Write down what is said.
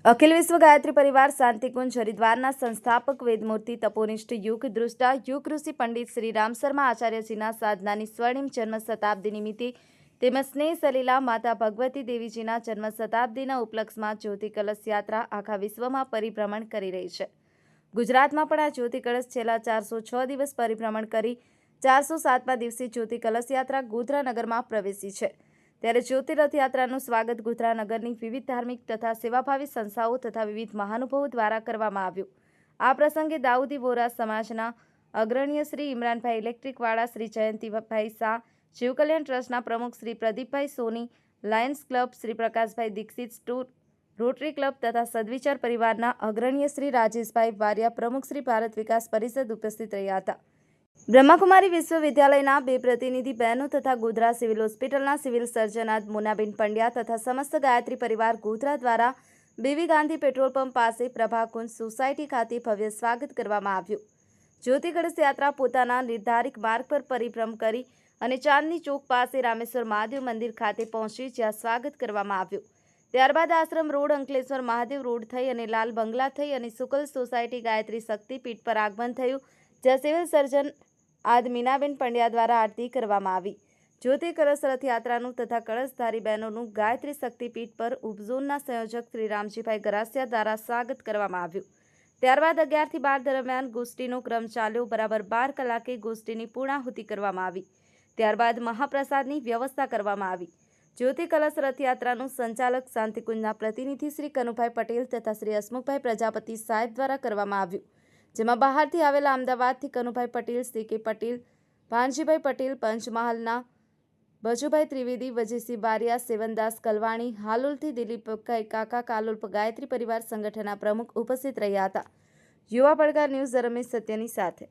અખિલ વિશ્વ ગાયત્રી પરિવાર શાંતિકુંજ હરિદ્વારના સંસ્થાપક વેદમૂર્તિ તપોનિષ્ઠ યુગ દૃષ્ટા યુગ ઋષિ પંડિત શ્રી રામ શર્મા આચાર્યજીના સાધનાની સ્વર્ણિમ જન્મ શતાબ્દી નિમિત્તે તેમજ સ્નેહ સલીલા માતા ભગવતી દેવીજીના જન્મ શતાબ્દીના ઉપલક્ષમાં જ્યોતિ કલશ યાત્રા આખા વિશ્વમાં પરિભ્રમણ કરી રહી છે। ગુજરાતમાં પણ આ જ્યોતિ કળશ છેલ્લા 406 દિવસ પરિભ્રમણ કરી 407મા દિવસે જ્યોતિ કલશ યાત્રા ગોધરા નગરમાં પ્રવેશી છે। ત્યારે જ્યોતિ રથયાત્રાનું સ્વાગત ગોધરા નગરની વિવિધ ધાર્મિક તથા સેવાભાવી સંસ્થાઓ તથા વિવિધ મહાનુભાવો દ્વારા કરવામાં આવ્યું। આ પ્રસંગે દાઉદી વોરા સમાજના અગ્રણીય શ્રી ઇમરાનભાઈ ઇલેક્ટ્રિકવાળા, શ્રી જયંતિભાઈ શાહ, શિવકલ્યાણ ટ્રસ્ટના પ્રમુખ Shri Pradipbhai Soni, lions club Shri Prakashbhai Dikshit, rotary club તથા સદવિચાર પરિવારના અગ્રણીય શ્રી રાજેશભાઈ વારિયા, પ્રમુખ શ્રી ભારત વિકાસ પરિષદ ઉપસ્થિત રહ્યા હતા। બ્રહ્માકુમારી વિશ્વવિદ્યાલયના 2 પ્રતિનિધિ બહેનો તથા ગોધરા સિવિલ હોસ્પિટલના સિવિલ સર્જન મોનાબેન પંડ્યા તથા સમસ્ત ગાયત્રી પરિવાર ગોધરા દ્વારા બીવી ગાંધી પેટ્રોલ પંપ પાસે પ્રભાકુંજ સોસાયટી ખાતે ભવ્ય સ્વાગત કરવામાં આવ્યું। જ્યોતિ કળશ યાત્રા પોતાના નિર્ધારિત માર્ગ પર પરિભ્રમણ કરી અને ચાંદની ચોક પાસે રામેશ્વર મહાદેવ મંદિર ખાતે પહોંચી જ્યાં સ્વાગત કરવામાં આવ્યું। ત્યારબાદ આશ્રમ રોડ, અંકલેશ્વર મહાદેવ રોડ થઈ અને લાલ બંગલા થઈ અને શુકલ સોસાયટી ગાયત્રી શક્તિપીઠ પર આગમન થયું, જ્યાં સિવિલ સર્જન મીનાબેન પંડ્યા દ્વારા આરતી કરવામાં આવી। જ્યોતિ કળશ રથયાત્રાનું તથા કળશધારી બહેનોનું ગાયત્રી શક્તિપીઠ પર ઉપઝોનના સંયોજક શ્રી રામજીભાઈ ગરાસિયા દ્વારા સ્વાગત કરવામાં આવ્યું। ત્યારબાદ 11 થી 12 દરમિયાન ગોષ્ઠીનો ક્રમ ચાલ્યો। બરાબર 12 કલાકે ગોષ્ઠીની પૂર્ણાહુતિ કરવામાં આવી। ત્યારબાદ મહાપ્રસાદની વ્યવસ્થા કરવામાં આવી। જ્યોતિ કળશ રથયાત્રાનું સંચાલક શાંતિકુંજના પ્રતિનિધિ શ્રી કનુભાઈ પટેલ તથા શ્રી હસમુખભાઈ પ્રજાપતિ સાહેબ દ્વારા કરવામાં આવ્યું, જેમાં બહારથી આવેલા અમદાવાદથી કનુભાઈ પટેલ, સી કે પટેલ, ભાનજીભાઈ પટેલ, પંચમહાલના બચુભાઈ ત્રિવેદી, વજીસિંહ બારિયા, સેવનદાસ કલવાણી, હાલોલથી દિલીપભાઈ કાકા, કાલોલ ગાયત્રી પરિવાર સંગઠનના પ્રમુખ ઉપસ્થિત રહ્યા હતા। યુવા પડકાર ન્યૂઝ રમેશ સત્યની સાથે।